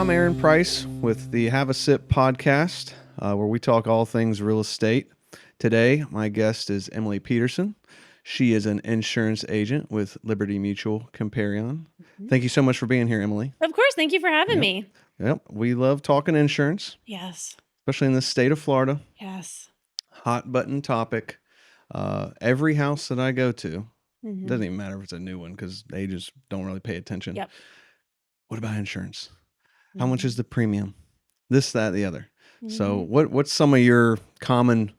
I'm Aaron Price with the Have a Sip podcast, where we talk all things real estate. Today, my guest is Emily Peterson. She is an insurance agent with Liberty Mutual Comparion. Thank you so much for being here, Emily. Of course. Thank you for having me. Yep, we love talking insurance, Yes. especially in the state of Florida. Yes. Hot button topic. Every house that I go to, doesn't even matter if it's a new one because they just don't really pay attention. Yep. What about insurance? How much is the premium? This, that, the other. So what's some of your common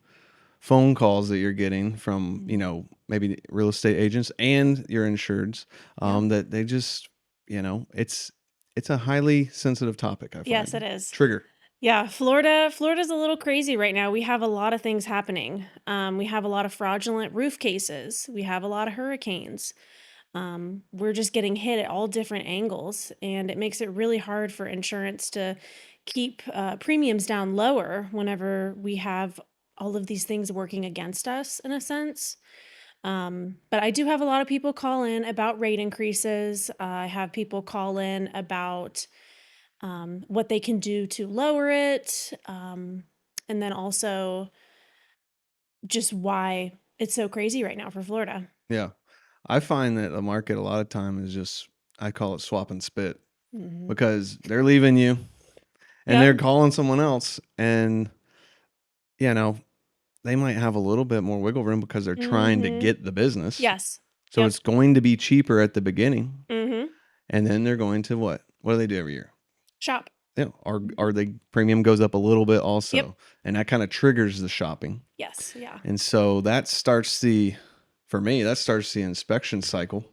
phone calls that you're getting from, maybe real estate agents and your insureds, that they just, it's a highly sensitive topic, I find. Yes, it is. Trigger. Yeah. Florida's a little crazy right now. We have a lot of things happening. We have a lot of fraudulent roof cases. We have a lot of hurricanes. We're just getting hit at all different angles, and it makes it really hard for insurance to keep premiums down lower whenever we have all of these things working against us in a sense. But I do have a lot of people call in about rate increases. I have people call in about what they can do to lower it, and then also just why it's so crazy right now for Florida. Yeah. I find that the market a lot of time is just, I call it swap and spit, because they're leaving you and they're calling someone else, and, they might have a little bit more wiggle room because they're trying to get the business. Yes. So it's going to be cheaper at the beginning. Mm-hmm. And then they're going to what? What do they do every year? Shop. Yeah. Or the premium goes up a little bit also. Yep. And that kind of triggers the shopping. Yes. Yeah. And so that starts the inspection cycle.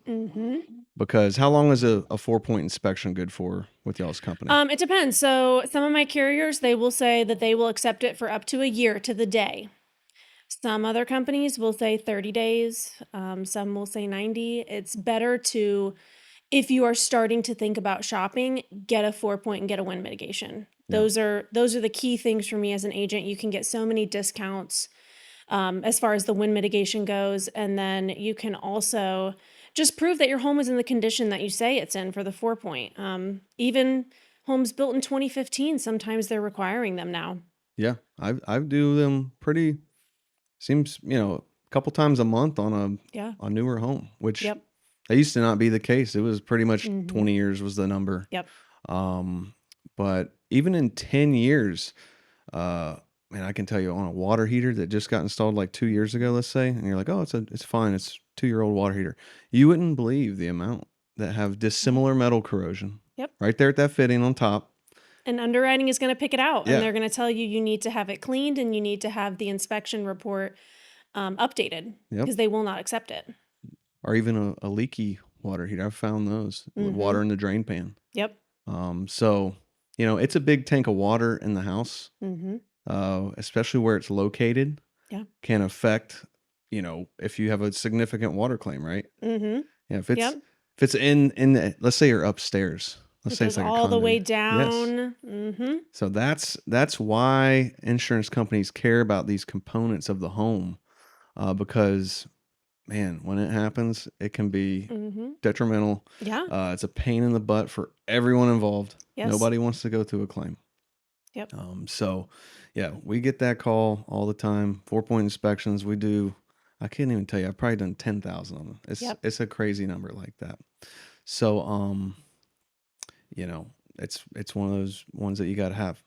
Because how long is a 4-point inspection good for with y'all's company? It depends. So some of my carriers, they will say that they will accept it for up to a year to the day. Some other companies will say 30 days. Some will say 90. It's better to, if you are starting to think about shopping, get a 4-point and get a wind mitigation. Yeah. Those are the key things for me as an agent. You can get so many discounts as far as the wind mitigation goes. And then you can also just prove that your home is in the condition that you say it's in for the 4-point. Even homes built in 2015, sometimes they're requiring them now. Yeah, I do them pretty, seems, a couple times a month on a newer home, which that used to not be the case. It was pretty much 20 years was the number. Yep. But even in 10 years, man, I can tell you on a water heater that just got installed like 2 years ago, let's say, and you're like, oh, it's fine. It's 2-year-old water heater. You wouldn't believe the amount that have dissimilar metal corrosion. Yep. Right there at that fitting on top. And underwriting is going to pick it out. Yeah. And they're going to tell you need to have it cleaned and you need to have the inspection report updated because they will not accept it. Or even a leaky water heater. I've found those with water in the drain pan. Yep. So, it's a big tank of water in the house, especially where it's located. Yeah. Can affect, if you have a significant water claim, right? Yeah. If it's in the, let's say you're upstairs. Let's say it's like all the way down. Yes. So that's why insurance companies care about these components of the home, because, man, when it happens, it can be detrimental. Yeah. It's a pain in the butt for everyone involved. Yes. Nobody wants to go through a claim. Yep. So, yeah, we get that call all the time. 4-point inspections. We do. I can't even tell you. I've probably done 10,000 of them. It's a crazy number like that. So, it's one of those ones that you got to have.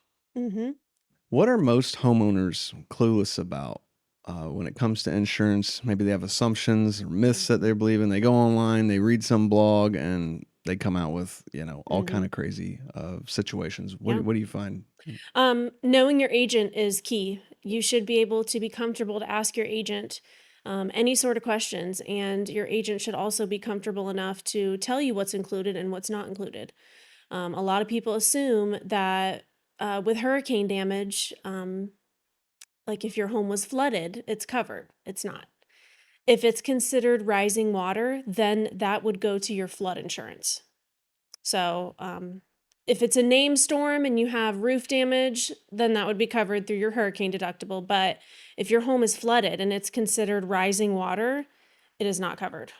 What are most homeowners clueless about when it comes to insurance? Maybe they have assumptions or myths that they believe in. They go online, they read some blog, and they come out with, all kind of crazy situations. What do you find? Knowing your agent is key. You should be able to be comfortable to ask your agent any sort of questions, and your agent should also be comfortable enough to tell you what's included and what's not included. A lot of people assume that with hurricane damage, like if your home was flooded, it's covered. It's not. If it's considered rising water, then that would go to your flood insurance. So if it's a named storm and you have roof damage, then that would be covered through your hurricane deductible. But if your home is flooded and it's considered rising water, it is not covered.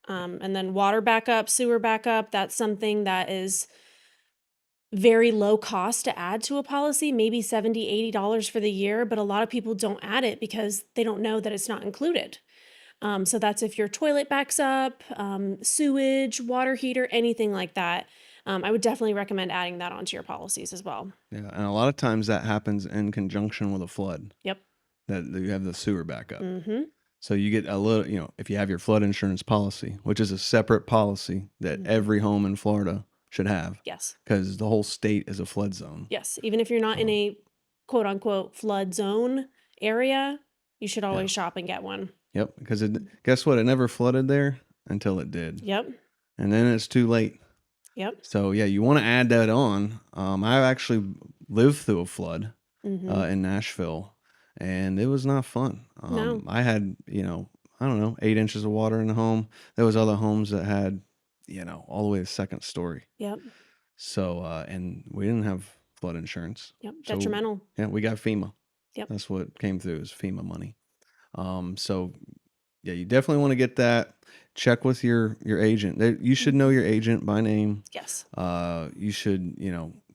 And then water backup, sewer backup, that's something that is very low cost to add to a policy, maybe $70, $80 for the year, but a lot of people don't add it because they don't know that it's not included. So that's if your toilet backs up, sewage, water heater, anything like that. I would definitely recommend adding that onto your policies as well. Yeah, and a lot of times that happens in conjunction with a flood. Yep. That you have the sewer backup. Mm-hmm. So you get a little, if you have your flood insurance policy, which is a separate policy that every home in Florida should have, Yes. because the whole state is a flood zone. Yes. Even if you're not in a quote unquote flood zone area, you should always shop and get one. Yep, because guess what? It never flooded there until it did. Yep. And then it's too late. Yep. So yeah, you want to add that on. I actually lived through a flood in Nashville, and it was not fun. No. I had, I don't know, 8 inches of water in the home. There was other homes that had, all the way to second story. Yep. So, and we didn't have flood insurance. Yep. So, Detrimental. yeah, we got FEMA. Yep. That's what came through is FEMA money. So yeah, you definitely want to get that. Check with your agent. You should know your agent by name. Yes. You should,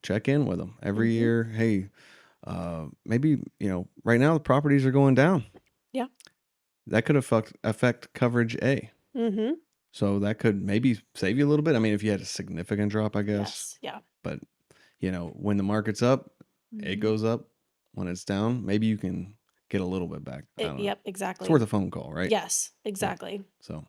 check in with them every year. Hey, maybe, right now the properties are going down. Yeah. That could affect coverage A. Mm-hmm. So that could maybe save you a little bit. I mean, if you had a significant drop, I guess. Yes. Yeah. But, when the market's up, it goes up. When it's down, maybe you can get a little bit back. I don't know. Yep. Exactly. It's worth a phone call, right? Yes. Exactly. So,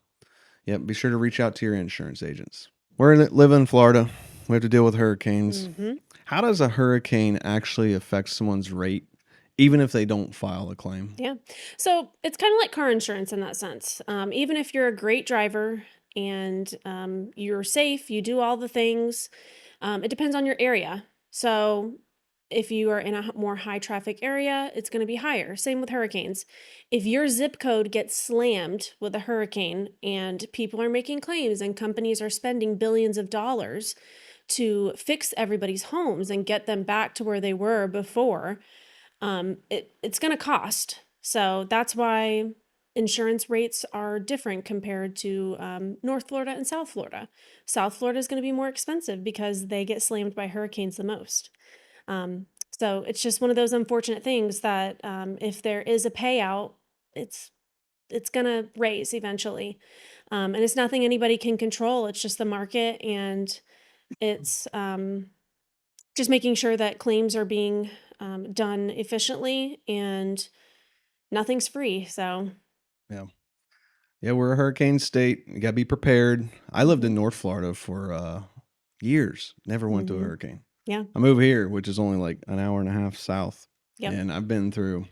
yeah, be sure to reach out to your insurance agents. Live in Florida. We have to deal with hurricanes. Mm-hmm. How does a hurricane actually affect someone's rate, even if they don't file a claim? Yeah. So it's kind of like car insurance in that sense. Even if you're a great driver and you're safe, you do all the things, it depends on your area. So if you are in a more high traffic area, it's going to be higher. Same with hurricanes. If your zip code gets slammed with a hurricane and people are making claims and companies are spending billions of dollars to fix everybody's homes and get them back to where they were before, it's going to cost. So that's why insurance rates are different compared to North Florida and South Florida. South Florida is going to be more expensive because they get slammed by hurricanes the most. So it's just one of those unfortunate things that if there is a payout, it's going to raise eventually. And it's nothing anybody can control. It's just the market, and it's just making sure that claims are being done efficiently, and nothing's free. So Yeah, we're a hurricane state. You got to be prepared. I lived in North Florida for years. Never went to a hurricane. Yeah. I moved here, which is only like an hour and a half south. Yep. And I've been through,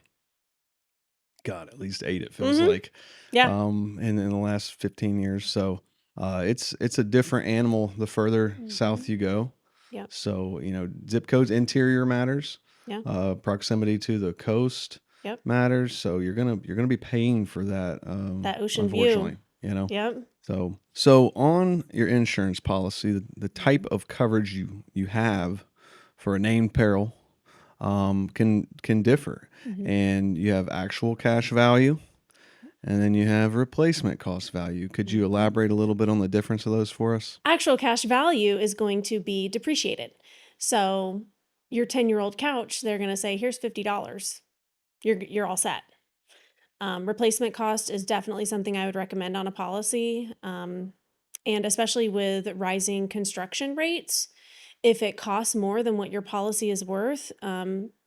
God, at least 8, it feels like. Yeah. In the last 15 years. So it's a different animal the further south you go. Yep. So, zip codes, interior matters. Yeah. Proximity to the coast Yep. matters. So you're gonna be paying for that. That ocean unfortunately, view. Yep. So on your insurance policy, the type of coverage you have for a named peril can differ, and you have actual cash value, and then you have replacement cost value. Could you elaborate a little bit on the difference of those for us? Actual cash value is going to be depreciated. So your 10-year-old couch, they're going to say, here's $50. You're all set. Replacement cost is definitely something I would recommend on a policy. And especially with rising construction rates, if it costs more than what your policy is worth,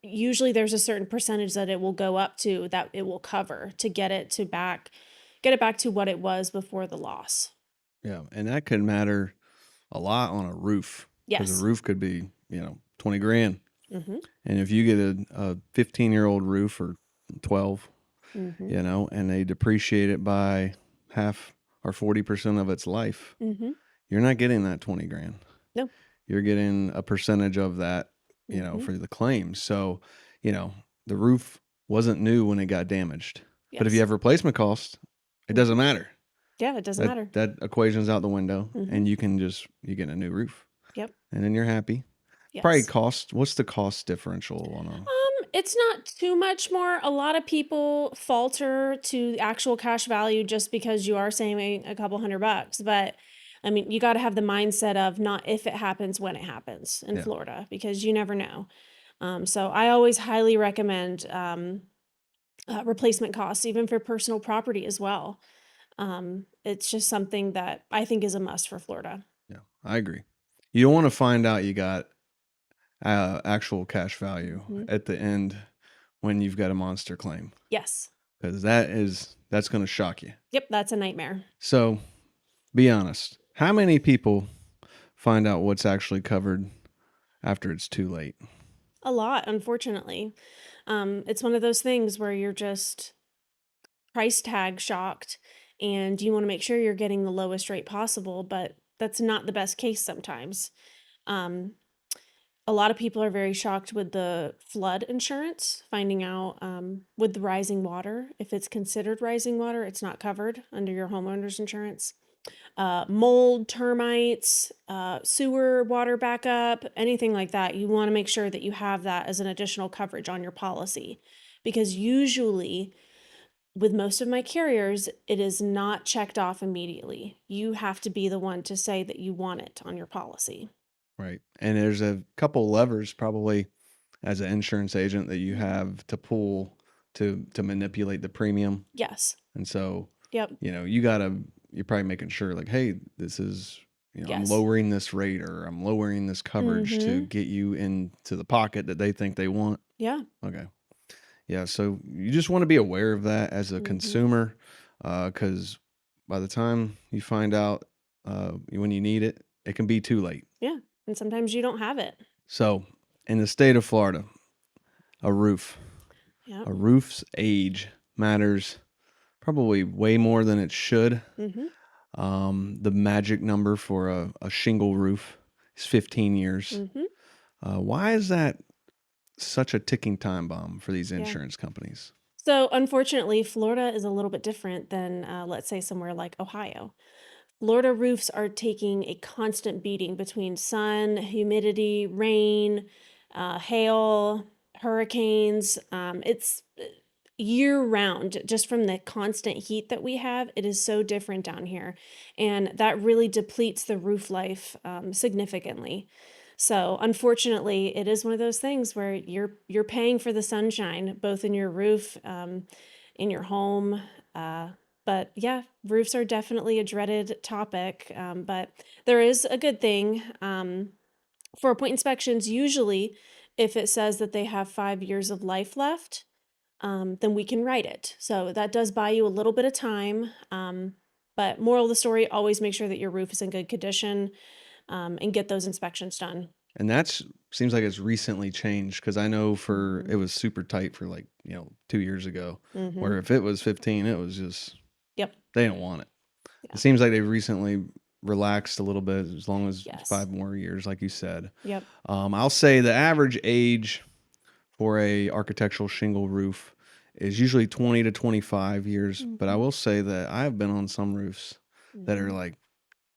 usually there's a certain percentage that it will go up to that it will cover to get it back to what it was before the loss. Yeah, and that could matter a lot on a roof. Yes. Because a roof could be, 20 grand. Mm-hmm. And if you get a 15-year-old roof or 12, Mm-hmm. And they depreciate it by half or 40% of its life, Mm-hmm. you're not getting that 20 grand. No. You're getting a percentage of that, for the claims. So, the roof wasn't new when it got damaged. Yes. But if you have replacement costs, it doesn't matter. Yeah, it doesn't matter. That equation's out the window, and you get a new roof. Yep. And then you're happy. Yes. Probably cost. What's the cost differential on a? It's not too much more. A lot of people falter to actual cash value just because you are saving a couple $100. But I mean, you got to have the mindset of not if it happens, when it happens in Yeah. Florida, because you never know. So I always highly recommend replacement costs, even for personal property as well. It's just something that I think is a must for Florida. Yeah, I agree. You don't want to find out you got actual cash value Hmm. at the end when you've got a monster claim, Yes. because that's going to shock you. Yep, that's a nightmare. So be honest. How many people find out what's actually covered after it's too late? A lot, unfortunately. It's one of those things where you're just price tag shocked and you want to make sure you're getting the lowest rate possible, but that's not the best case sometimes. Um, a lot of people are very shocked with the flood insurance, finding out with the rising water, if it's considered rising water, it's not covered under your homeowner's insurance. Mold, termites, sewer water backup, anything like that. You want to make sure that you have that as an additional coverage on your policy, because usually with most of my carriers, it is not checked off immediately. You have to be the one to say that you want it on your policy. Right. And there's a couple levers probably as an insurance agent that you have to pull to manipulate the premium. Yes. And so, Yep. you're probably making sure like, hey, this is, I'm Yes. lowering this rate or I'm lowering this coverage to get you into the pocket that they think they want. Yeah. Okay. Yeah. So you just want to be aware of that as a consumer, because by the time you find out when you need it, it can be too late. Yeah. And sometimes you don't have it. So in the state of Florida, a roof, Yeah. a roof's age matters probably way more than it should. The magic number for a shingle roof is 15 years. Why is that such a ticking time bomb for these insurance companies? So, unfortunately, Florida is a little bit different than, let's say, somewhere like Ohio. Florida roofs are taking a constant beating between sun, humidity, rain, hail, hurricanes. It's year round, just from the constant heat that we have. It is so different down here. And that really depletes the roof life significantly. So unfortunately, it is one of those things where you're paying for the sunshine, both in your roof, in your home. But yeah, roofs are definitely a dreaded topic. But there is a good thing for point inspections. Usually, if it says that they have 5 years of life left, then we can write it. So that does buy you a little bit of time. But moral of the story: always make sure that your roof is in good condition, and get those inspections done. And seems like it's recently changed, because I know it was super tight for like 2 years ago, where if it was 15, it was just Yep. they didn't want it. Yeah. It seems like they've recently relaxed a little bit, as long as Yes. 5 more years, like you said. Yep. I'll say the average age for a architectural shingle roof is usually 20 to 25 years, but I will say that I have been on some roofs that are like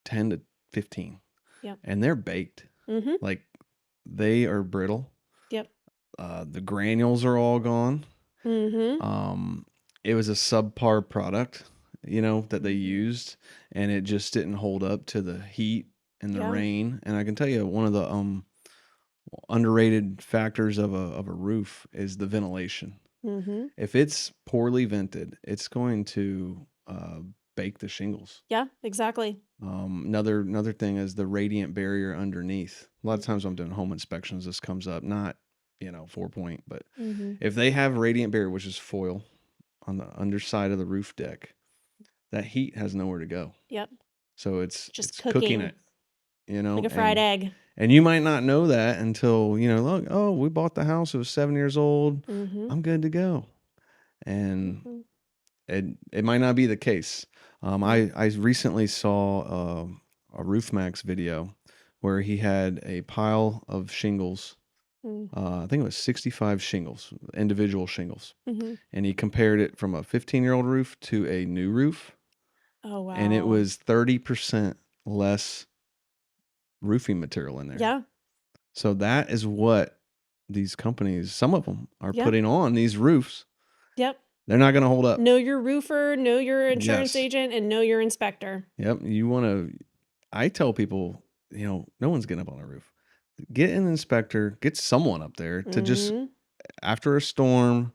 10 to 15. Yep. And they're baked. Like, they are brittle. Yep. The granules are all gone. It was a subpar product, that they used, and it just didn't hold up to the heat and the rain. And I can tell you, one of the underrated factors of a roof is the ventilation. If it's poorly vented, it's going to bake the shingles. Yeah, exactly. Another thing is the radiant barrier underneath. A lot of times when I'm doing home inspections, this comes up, not 4-point, but if they have radiant barrier, which is foil on the underside of the roof deck, that heat has nowhere to go. Yep. So it's Just cooking it, like a fried egg. And you might not know that until, look, oh, we bought the house. It was 7 years old. I'm good to go. And it might not be the case. I recently saw a Roof Max video where he had a pile of shingles. I think it was 65 shingles, individual shingles. And he compared it from a 15-year-old roof to a new roof. Oh, wow. And it was 30% less roofing material in there. Yeah. So that is what these companies, some of them, are Yep. putting on these roofs. Yep. They're not going to hold up. Know your roofer, know your insurance Yes. agent, and know your inspector. Yep. You want to I tell people, no one's getting up on a roof. Get an inspector, get someone up there to just Hmm. after a storm,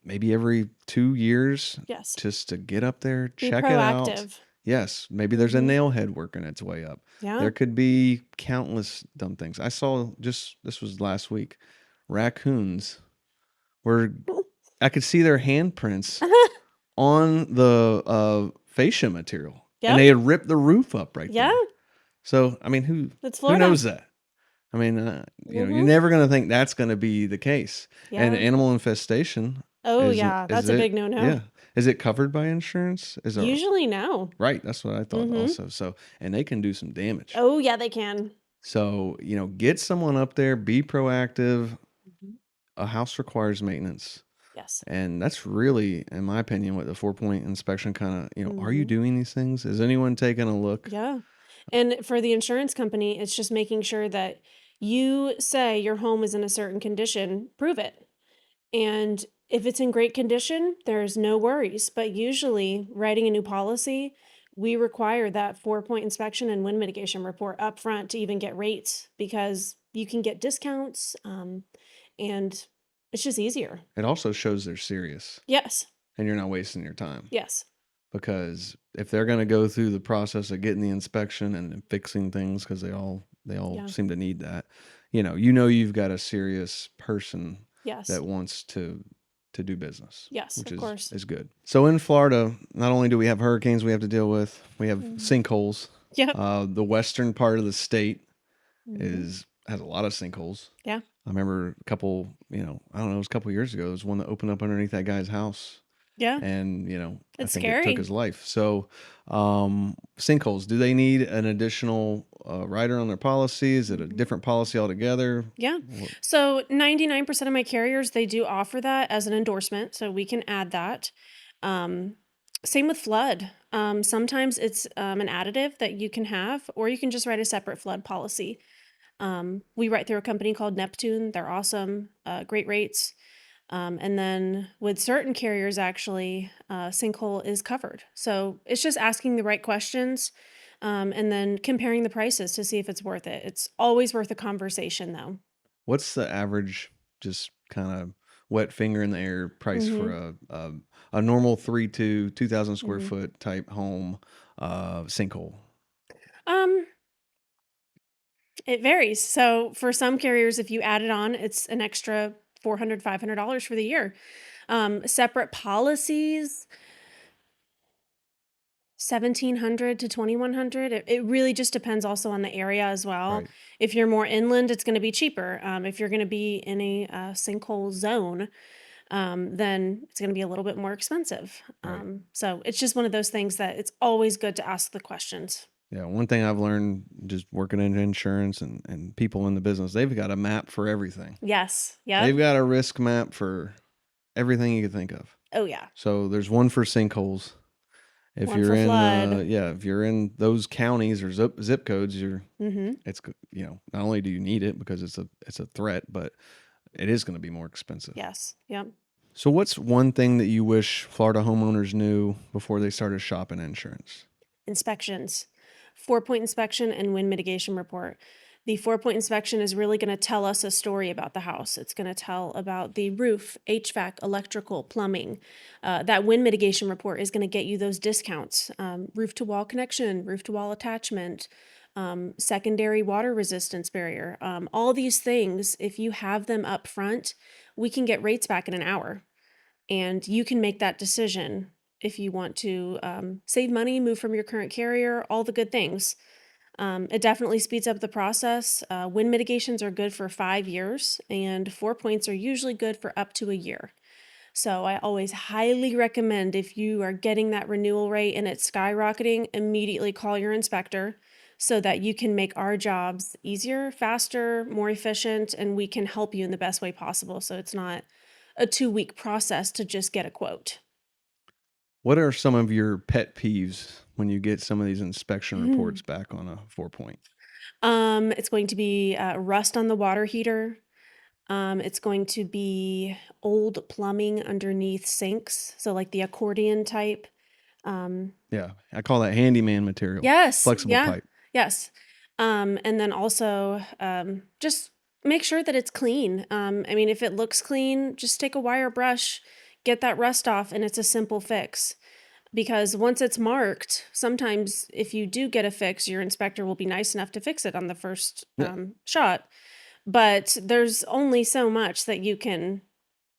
maybe every 2 years, Yes. just to get up there, Be check it out. proactive. Yes, maybe there's a Hmm. nail head working its way up. Yeah. There could be countless dumb things. I saw just this was last week, raccoons were I could see their handprints on the fascia material, and Yep. they had ripped the roof up right Yeah. there. So I mean, It's who Florida. knows that? I mean, you're Hmm. never gonna think that's gonna be the case. And Yeah. animal infestation Oh, yeah. is That's a it? big no-no. Yeah, is it covered by insurance? Is there Usually no. right? That's what I thought Hmm. also. So, and they can do some damage. Oh, yeah, they can. So, get someone up there, be proactive. Mhm. A house requires maintenance. Yes. And that's really, in my opinion, what the 4-point inspection kind of, are you Hmm. doing these things? Is anyone taking a look? Yeah. And for the insurance company, it's just making sure that you say your home is in a certain condition, prove it. And if it's in great condition, there's no worries. But usually, writing a new policy, we require that 4-point inspection and wind mitigation report up front to even get rates because you can get discounts, and it's just easier. It also shows they're serious Yes. and you're not wasting your time. Yes. Because if they're going to go through the process of getting the inspection and fixing things, because they all Yeah. seem to need that, you've got a serious person Yes. that wants to do business, Yes, which of course. is good. So in Florida, not only do we have hurricanes we have to deal with, we have Mhm. sinkholes. Yep. The western part of the state Hmm. has a lot of sinkholes. Yeah. I remember a couple, I don't know, it was a couple years ago. There was one that opened up underneath that guy's house, Yeah. and I It's think it took scary. his life. So, sinkholes, do they need an additional rider on their policy? Is it a Mhm. different policy altogether? Yeah. What- So 99% of my carriers, they do offer that as an endorsement. So we can add that. Um, Same with flood. Sometimes it's an additive that you can have, or you can just write a separate flood policy. We write through a company called Neptune. They're awesome, great rates. And then with certain carriers, actually, sinkhole is covered. So it's just asking the right questions, and then comparing the prices to see if it's worth it. It's always worth a conversation, though. What's the average, just kind of wet finger in the air price for Hmm. a normal 2,000 square Hmm. foot type home sinkhole? Um, it varies. So for some carriers, if you add it on, it's an extra $400, $500 for the year. Separate policies, 1,700 to 2,100. It really just depends also on the area as well. Right, If you're more inland, it's going to be cheaper. If you're going to be in a sinkhole zone, then it's going to be a little bit more expensive. right. So it's just one of those things that it's always good to ask the questions. Yeah, one thing I've learned just working in insurance and people in the business, they've got a map for everything. Yes. They've Yep. got a risk map for everything you could think of. Oh, yeah. So there's one for sinkholes. If One you're for in, flood. if you're in those counties or zip codes, Mm-hmm. not only do you need it because it's a threat, but it is going to be more expensive. Yes. Yep. So what's one thing that you wish Florida homeowners knew before they started shopping insurance? Inspections, 4-point inspection and wind mitigation report. The 4-point inspection is really going to tell us a story about the house. It's going to tell about the roof, HVAC, electrical, plumbing. That wind mitigation report is going to get you those discounts, roof to wall connection, roof to wall attachment, secondary water resistance barrier. All these things, if you have them up front, we can get rates back in an hour. And you can make that decision if you want to save money, move from your current carrier, all the good things. It definitely speeds up the process. Wind mitigations are good for 5 years, and 4 points are usually good for up to a year. So I always highly recommend if you are getting that renewal rate and it's skyrocketing, immediately call your inspector so that you can make our jobs easier, faster, more efficient, and we can help you in the best way possible. So it's not a 2-week process to just get a quote. What are some of your pet peeves when you get some of these inspection reports back on a 4-point? It's going to be rust on the water heater. It's going to be old plumbing underneath sinks, so like the accordion type. Yeah, I call that handyman material, Yes, flexible yeah, pipe. yes. And then also, just make sure that it's clean. I mean, if it looks clean, just take a wire brush, get that rust off, and it's a simple fix. Because once it's marked, sometimes if you do get a fix, your inspector will be nice enough to fix it on the first Yeah. shot. But there's only so much that you can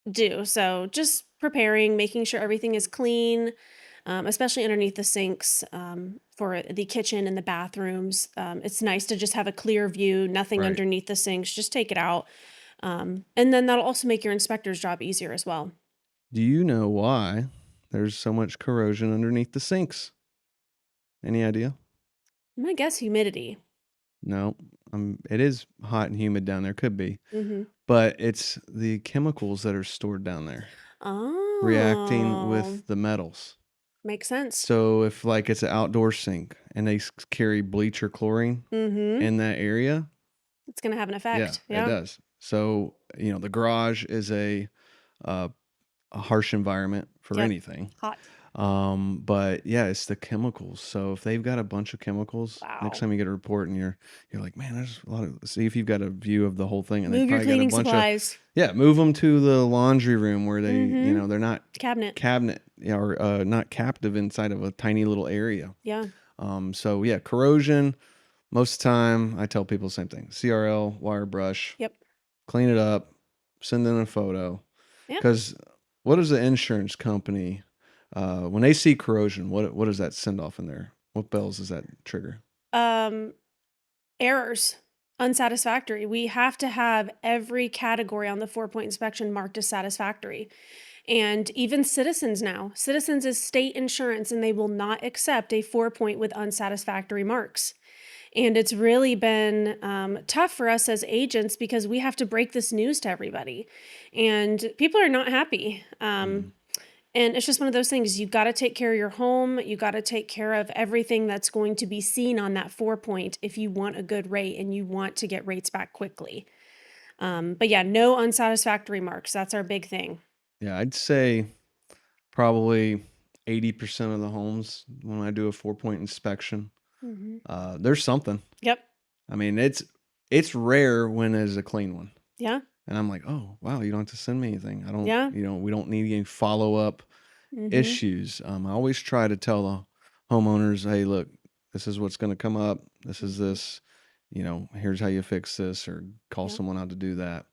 do. So just preparing, making sure everything is clean, especially underneath the sinks for the kitchen and the bathrooms. It's nice to just have a clear view, nothing Right. underneath the sinks, just take it out. And then that'll also make your inspector's job easier as well. Do you know why there's so much corrosion underneath the sinks? Any idea? My guess humidity. No. It is hot and humid down there. Could be. Mm-hmm. But it's the chemicals that are stored down there reacting Oh, with the metals. makes sense. So if like it's an outdoor sink and they carry bleach or chlorine Mm-hmm. in that area, It's gonna have an yeah, effect. it Yeah. does. So, the garage is uh, a harsh environment for Yep. anything. Hot. But yeah, it's the chemicals. So if they've got a bunch of chemicals, next Wow. time you get a report and you're like, man, there's a lot of. See if you've got a view of the whole thing, and they Move your probably got a cleaning bunch of. supplies. Yeah, move them to the laundry room where they, Mm-hmm. they're not Cabinet. or not captive inside of a tiny little area. Yeah. So yeah, corrosion. Most of the time, I tell people the same thing: CRL, wire brush, Yep. clean it up, send in a photo. Yeah. Because what does the insurance company, when they see corrosion, what does that send off in there? What bells does that trigger? Um, Errors. Unsatisfactory. We have to have every category on the 4-point inspection marked as satisfactory. And even Citizens now. Citizens is state insurance and they will not accept a 4-point with unsatisfactory marks. And it's really been tough for us as agents because we have to break this news to everybody. And people are not happy. And it's just one of those things. You got to take care of your home. You got to take care of everything that's going to be seen on that 4-point if you want a good rate and you want to get rates back quickly. But yeah, no unsatisfactory marks. That's our big thing. Yeah, I'd say probably 80% of the homes when I do a 4-point inspection, Mm-hmm. there's something. Yep. I mean, it's rare when it's a clean one. Yeah. And I'm like, oh wow, you don't have to send me anything. I don't, Yeah. we don't need any follow up Mm-hmm. issues. I always try to tell the homeowners, hey, look, this is what's going to come up. This is this. Here's how you fix this, or call Yep. someone out to do that.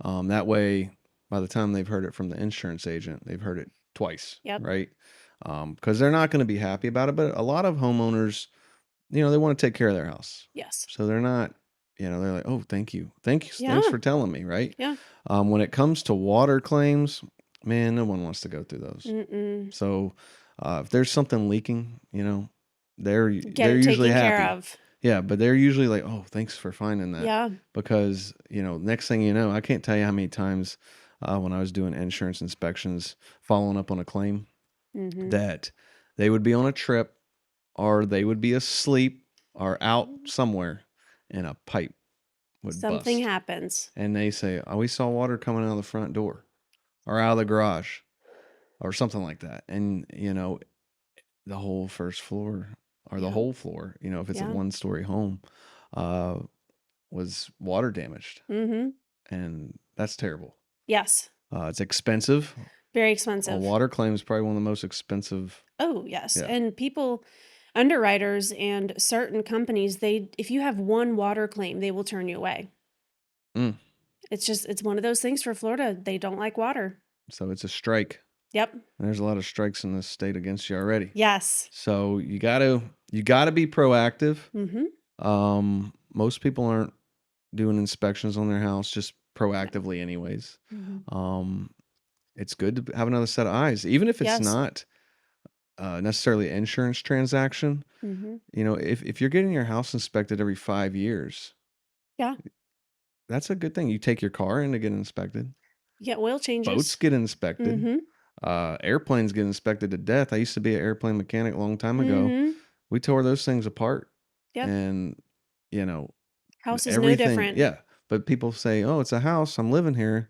That way, by the time they've heard it from the insurance agent, they've heard it twice, Yep. right? Because they're not going to be happy about it. But a lot of homeowners, they want to take care of their house, Yes. so they're not. They're like, oh, thank you, thanks Yeah. for telling me, right? Yeah. When it comes to water claims, man, no one wants to go through those. Mm-mm. So if there's something leaking, they're Get it usually taken care happy. of. Yeah, but they're usually like, oh, thanks for finding that. Yeah. Because next thing you know, I can't tell you how many times when I was doing insurance inspections, following up on a claim, Mm-hmm. that they would be on a trip or they would be asleep or out somewhere, and a pipe would Something bust. happens. And they say, oh, we saw water coming out of the front door or out of the garage or something like that. And, the whole first floor or the Yeah. whole floor, if it's a Yeah. 1-story home, was water damaged. Mm-hmm. And that's terrible. Yes. It's expensive. Very A expensive. water claim is probably one of the most expensive. Oh, yes. Yeah. And people, underwriters and certain companies, if you have one water claim, they will turn you away. Mm. It's one of those things for Florida. They don't like water. So it's a strike. Yep. And there's a lot of strikes in this state against you already. Yes. So you gotta be proactive. Mm-hmm. Most people aren't doing inspections on their house just proactively anyways. Mm-hmm. It's good to have another set of eyes, even if it's Yes. not necessarily an insurance transaction. Mm-hmm. If you're getting your house inspected every 5 years, Yeah. that's a good thing. You take your car in to get inspected. Yeah. Oil Boats changes. get inspected. Mm-hmm. Airplanes get inspected to death. I used to be an airplane mechanic a long time ago. Mm-hmm. We tore those things apart. Yep. And, House is no everything. different. Yeah. But people say, oh, it's a house. I'm living here.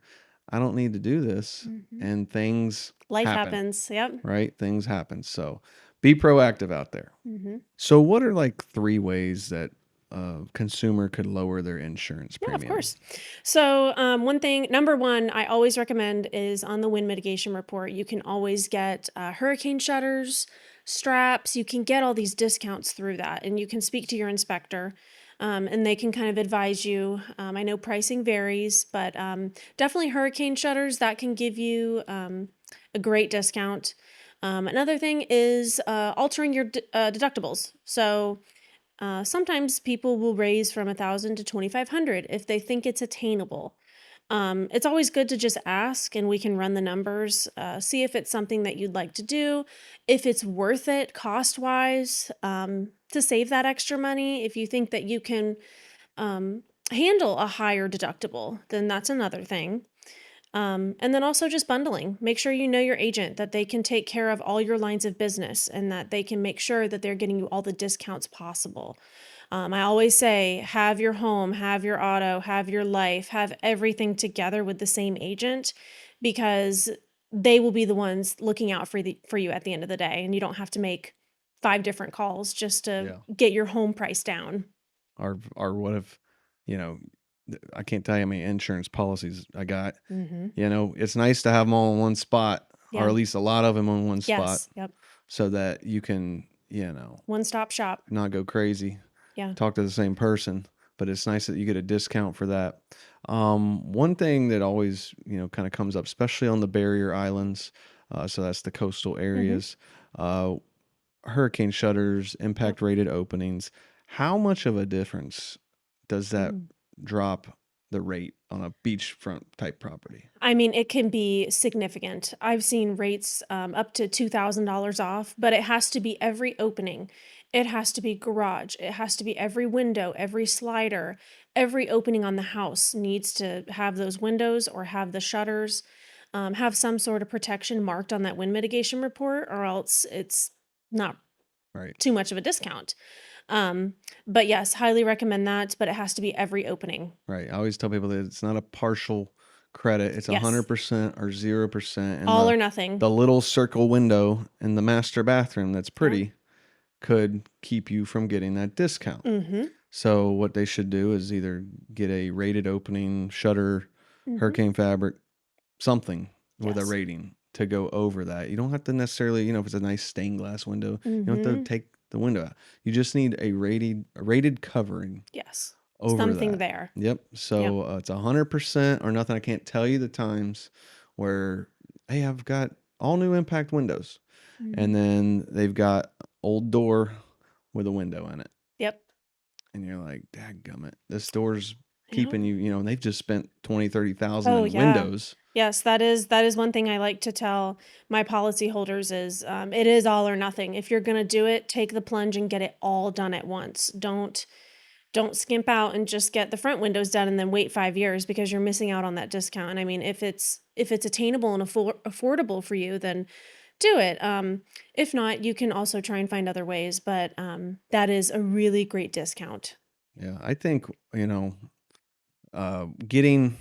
I don't need to do this. Mm-hmm. And things Life happen. happens. Yep. Right? Things happen. So, Be proactive out there. Mm-hmm. So, what are like 3 ways that a consumer could lower their insurance Yeah, of premium? course. So, one thing, number one, I always recommend is on the wind mitigation report. You can always get hurricane shutters, straps. You can get all these discounts through that, and you can speak to your inspector, and they can kind of advise you. I know pricing varies, but definitely hurricane shutters that can give you a great discount. Another thing is altering your deductibles. So, sometimes people will raise from 1,000 to 2,500 if they think it's attainable. It's always good to just ask, and we can run the numbers, see if it's something that you'd like to do, if it's worth it cost wise, to save that extra money. If you think that you can handle a higher deductible, then that's another thing. And then also just bundling. Make sure you know your agent, that they can take care of all your lines of business and that they can make sure that they're getting you all the discounts possible. I always say, have your home, have your auto, have your life, have everything together with the same agent, because they will be the ones looking out for you at the end of the day, and you don't have to make 5 different calls just to Yeah. get your home price down. Or what if, you know, I can't tell you how many insurance policies I got. Mm-hmm. It's nice to have them all in one spot, or Yeah. at least a lot of them in one spot, Yes. Yep. so that you can, One stop shop. not go crazy, Yeah. talk to the same person. But it's nice that you get a discount for that. One thing that always, kind of comes up, especially on the barrier islands, so that's the coastal Mm-hmm. areas, uh, hurricane shutters, Yep. impact rated openings. How much of a difference does that Mhm. drop the rate on a beachfront type property? I mean, it can be significant. I've seen rates up to $2,000 off, but it has to be every opening. It has to be garage. It has to be every window, every slider, every opening on the house needs to have those windows or have the shutters, have some sort of protection marked on that wind mitigation report, or else it's not Right. too much of a discount. Um, but yes, highly recommend that, but it has to be every opening. Right. I always tell people that it's not a partial credit. It's Yes, 100% or 0%. And all the or nothing. the little circle window in the master bathroom that's Yeah. pretty could keep you from getting that discount. Mm-hmm. So what they should do is either get a rated opening shutter, Mm-hmm. hurricane fabric, something with a Yes. rating to go over that. You don't have to necessarily, if it's a nice stained glass window, you don't have to Mhm. take the window out. You just need a rated covering Yes. over Something that. there. Yep. Yep. So it's 100% or nothing. I can't tell you the times where, hey, I've got all new impact windows, and Mhm. then they've got old door with a window in it, Yep. and you're like, dadgummit, this door's Yep. keeping you. And they've just spent 20, 30,000 Oh, in yeah. windows. Yes, that is one thing I like to tell my policyholders is, it is all or nothing. If you're gonna do it, take the plunge and get it all done at once. Don't skimp out and just get the front windows done and then wait 5 years, because you're missing out on that discount. And I mean, if it's attainable and affordable for you, then do it. If not, you can also try and find other ways, but that is a really great discount. Yeah, I think getting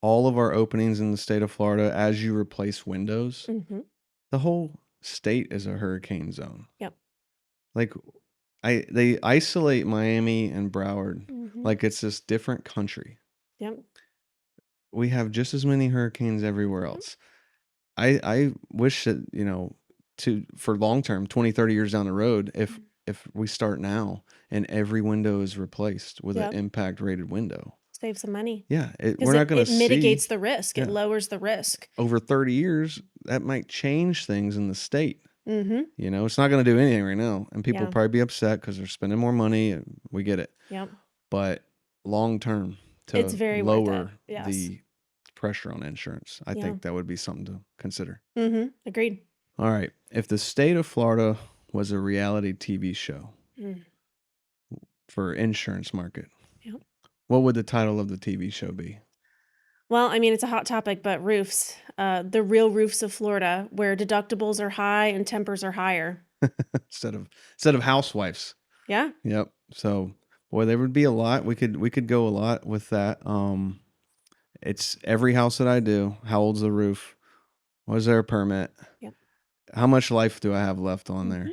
all of our openings in the state of Florida as you replace windows, Mhm. the whole state is a hurricane zone. Yep. Like they isolate Miami and Broward Mhm. like it's this different country. Yep. We have just as many hurricanes everywhere Yep. else. I wish that, to for long term, 20, 30 years down the road, if we start now and every window is replaced with an Yep. impact rated window. Save some money Yeah, because we're not going to it see. mitigates the risk. It Yeah, lowers the risk. over 30 years, that might change things in the state. Mhm. It's not going to do anything right now, and people will Yeah. probably be upset because they're spending more money, and we get it. Yep. But long term, It's to very worth it. lower Yes. the pressure on insurance, I Yeah. think that would be something to consider. Mhm. Agreed. All right. If the state of Florida was a reality TV show Mm. for insurance market, Yep. what would the title of the TV show be? Well, I mean, it's a hot topic, but roofs, the real roofs of Florida, where deductibles are high and tempers are higher. instead of housewives. Yeah. Yep. So, boy, there would be a lot. We could go a lot with that. It's every house that I do. How old's the roof? Was there a permit? Yep. How much life do I have left on Mhm. there?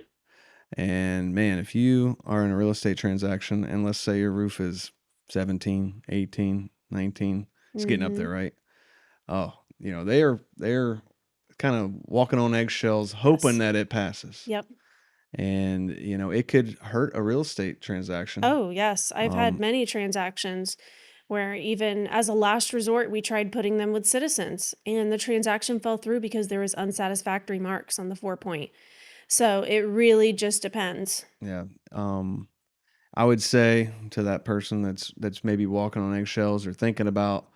And man, if you are in a real estate transaction and let's say your roof is 17, 18, 19, it's getting up Mm-hmm. there, right? Oh, they're kind of walking on eggshells hoping Yes. that it passes. Yep. And it could hurt a real estate transaction. Oh, yes. I've had many transactions where even as a last resort, we tried putting them with Citizens, and the transaction fell through because there was unsatisfactory marks on the 4 point. So it really just depends. Yeah. I would say to that person that's maybe walking on eggshells or thinking about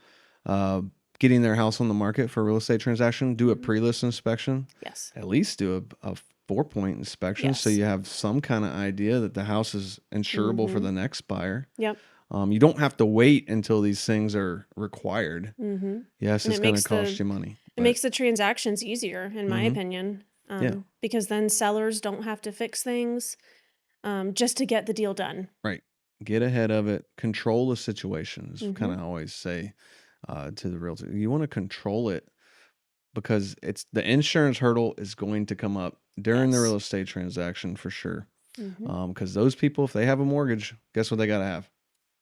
uh, getting their house on the market for a real estate transaction, do a Mhm. pre-list inspection. Yes. At least do a 4 point inspection so Yes. you have some kind of idea that the house is insurable for Mm-hmm. the next buyer. Yep. You don't have to wait until these things are required. Mm-hmm. Yes, And it's going to cost you money, it but makes the transactions easier, in my hmm opinion, yeah, because then sellers don't have to fix things just to get the deal done. right. Get ahead of it. Control the situation is kind Mm-hmm. of always say to the realtor. You want to control it because it's the insurance hurdle is going to come up during the real Yes. estate transaction for sure. Mm-hmm. Because those people, if they have a mortgage, guess what they got to have?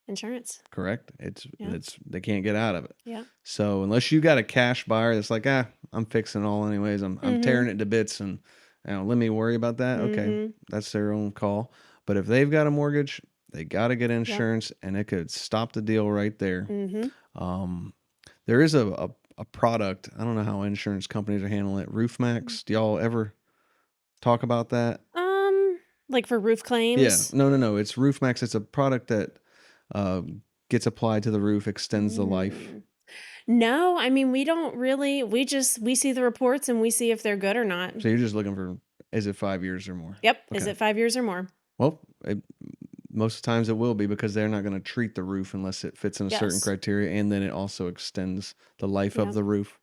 Insurance. Correct. It's Yeah. they can't get out of it. Yeah. So unless you got a cash buyer that's like, I'm fixing it all anyways. I'm Mm-hmm. tearing it to bits and let me worry about that. Okay, Mm-hmm. that's their own call. But if they've got a mortgage, they got to get Yep. insurance, and it could stop the deal right there. Mm-hmm. Um, there is a product. I don't know how insurance companies are handling it. Roof Max. Do y'all ever talk about that? Like for roof Yeah. claims. No. It's Roof Max. It's a product that uh, gets applied to the roof, extends the life. Mm. No, I mean we don't really. We see the reports and we see if they're good or not. So you're just looking for, is it 5 years or more? Yep. Is Okay. it 5 years or more? Well, most of the times it will be because they're not going to treat the roof unless it fits in a certain Yes. criteria, and then it also extends the life of Yep. the roof.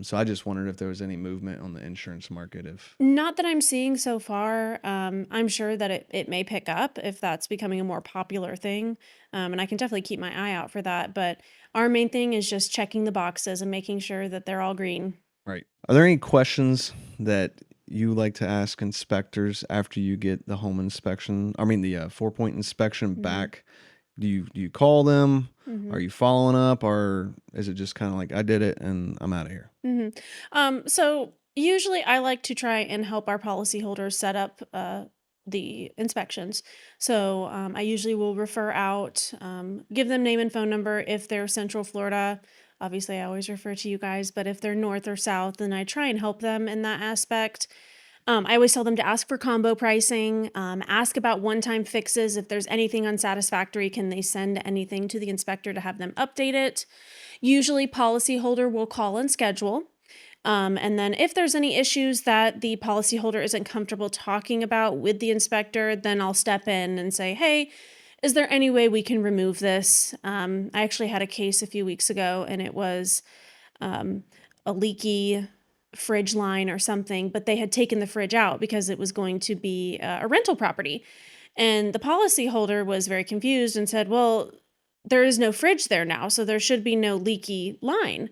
So I just wondered if there was any movement on the insurance market. If Not that I'm seeing so far. I'm sure that it may pick up if that's becoming a more popular thing. And I can definitely keep my eye out for that. But our main thing is just checking the boxes and making sure that they're all green. right, are there any questions that you like to ask inspectors after you get the home inspection? I mean, the 4 point inspection Mm-hmm. back. Do you call them? Mm-hmm. Are you following up, or is it just kind of like I did it and I'm out of here? Mm-hmm. So usually I like to try and help our policyholders set up the inspections. So I usually will refer out, give them name and phone number if they're Central Florida. Obviously, I always refer to you guys, but if they're North or South, then I try and help them in that aspect. I always tell them to ask for combo pricing, ask about one-time fixes. If there's anything unsatisfactory, can they send anything to the inspector to have them update it? Usually, policyholder will call and schedule. And then if there's any issues that the policyholder isn't comfortable talking about with the inspector, then I'll step in and say, hey, is there any way we can remove this? I actually had a case a few weeks ago, and it was a leaky fridge line or something, but they had taken the fridge out because it was going to be a rental property. And the policyholder was very confused and said, well, there is no fridge there now, so there should be no leaky line.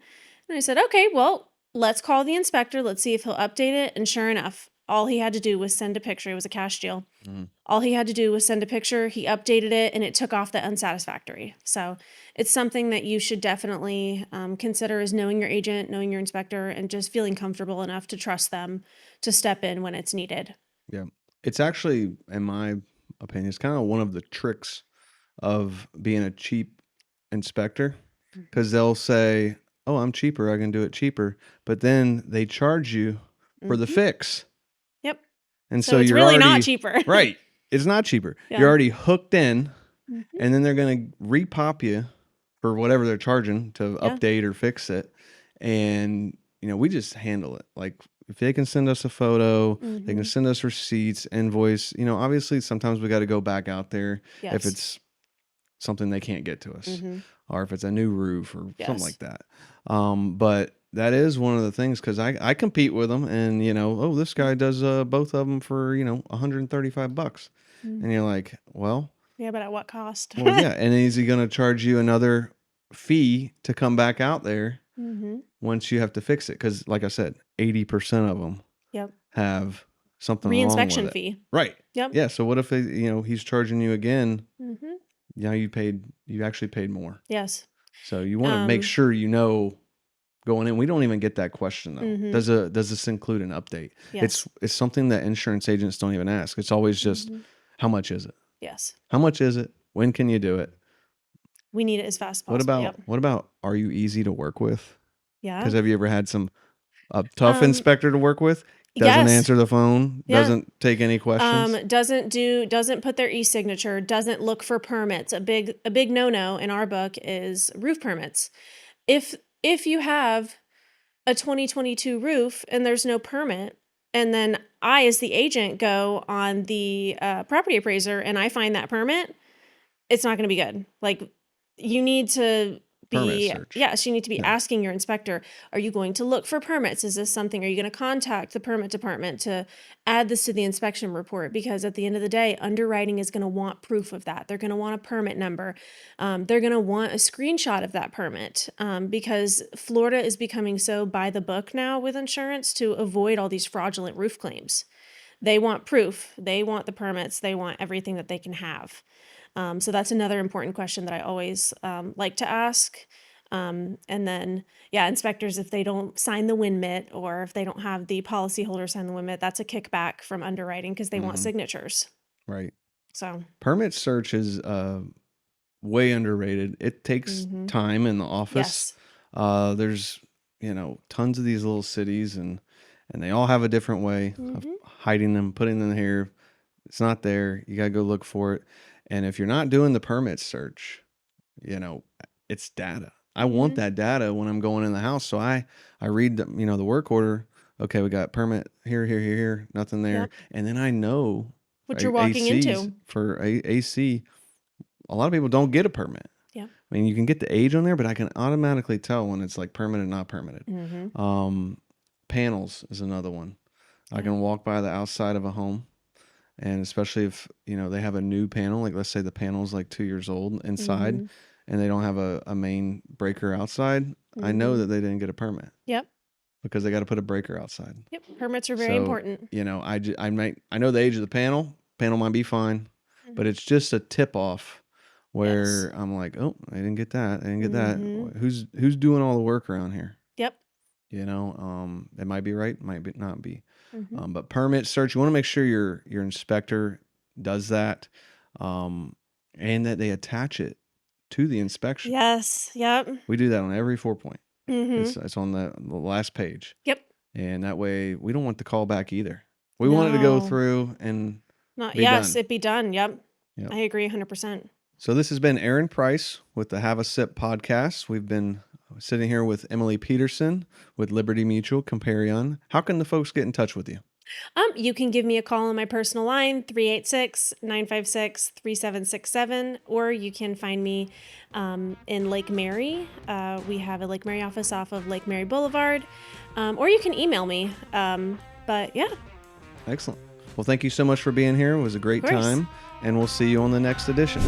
And I said, okay, well, let's call the inspector. Let's see if he'll update it. And sure enough, all he had to do was send a picture. It was a cash deal. Mhm. All he had to do was send a picture. He updated it and it took off the unsatisfactory. So it's something that you should definitely consider is knowing your agent, knowing your inspector, and just feeling comfortable enough to trust them to step in when it's needed. Yeah. It's actually, in my opinion, it's kind of one of the tricks of being a cheap inspector Mhm. because they'll say, oh, I'm cheaper. I can do it cheaper. But then they charge you for the Mm-hmm. fix. Yep. And so So it's you're really not already, cheaper. right. It's not cheaper. You're Yeah. already hooked in, Mm-hmm. and then they're going to repop you for whatever they're charging to Yeah. update or fix it. And, we just handle it. Like, if they can send us a photo, they can Mm-hmm. send us receipts, invoice. Obviously, sometimes we got to go back out there if Yes. it's something they can't get to us, Mm-hmm. or if it's a new roof or something Yes. like that. But that is one of the things because I compete with them, and oh, this guy does both of them for $135, and you're like, well, Yeah, but at what cost? yeah, and is he going to charge you another fee to come back out there Mm-hmm. once you have to fix it? Because, like I said, 80% of them Yep. have something wrong with Reinspection it. fee. Right. Yep. Yeah. So what if he's charging you again? Mm-hmm. Now you actually paid more. Yes. So you want to make sure going in. We don't even get that question though. Mm-hmm. Does this include an update? Yes. It's something that insurance agents don't even ask. It's always just how much is it? Yes. How much is it? When can you do it? We need it as fast as possible. What about are you easy to work with? Yeah. Because have you ever had a tough inspector to work with? Doesn't answer the phone, doesn't take any questions. Doesn't put their e-signature, doesn't look for permits. A big no-no in our book is roof permits. If you have a 2022 roof and there's no permit, and then I as the agent go on the property appraiser and I find that permit, it's not going to be good. Like, you need to be, you need to be asking your inspector, are you going to look for permits? Is this something, are you going to contact the permit department to add this to the inspection report? Because at the end of the day, underwriting is going to want proof of that. They're going to want a permit number. They're going to want a screenshot of that permit, because Florida is becoming so by the book now with insurance to avoid all these fraudulent roof claims. They want proof. They want the permits. They want everything that they can have. So that's another important question that I always like to ask. And then, inspectors, if they don't sign the WinMit or if they don't have the policyholder sign the WinMit, that's a kickback from underwriting because they want signatures. Right. So permit search is way underrated. It takes time in the office. Yes. There's tons of these little cities and they all have a different way of hiding them, putting them here. It's not there. You got to go look for it. And if you're not doing the permit search, it's data. I want that data when I'm going in the house. So I read the work order. Okay, we got permit here, nothing there. Yep. And then I know what you're walking into. For AC, a lot of people don't get a permit. Yeah. I mean, you can get the age on there, but I can automatically tell when it's like permitted, not permitted. Panels is another one. I can walk by the outside of a home. And especially if, they have a new panel, like let's say the panel's like 2 years old inside and they don't have a main breaker outside, I know that they didn't get a permit. Yep. Because they got to put a breaker outside. Yep. Permits are very important. I know the age of the panel. Panel might be fine, but it's just a tip off where I'm like, oh, I didn't get that. I didn't get that. Who's doing all the work around here? Yep. It might be right, might not be. But permit search, you want to make sure your inspector does that, and that they attach it to the inspection. Yes. Yep. We do that on every 4-point. It's on the last page. Yep. And that way we don't want the call back either. We want it to go through and it be done. Yep. I agree 100%. So this has been Aaron Price with the Have a Sip podcast. We've been sitting here with Emily Peterson with Liberty Mutual Comparion. How can the folks get in touch with you? You can give me a call on my personal line, 386-956-3767, or you can find me in Lake Mary. We have a Lake Mary office off of Lake Mary Boulevard, or you can email me. But yeah. Excellent. Well, thank you so much for being here. It was a great time, and we'll see you on the next edition.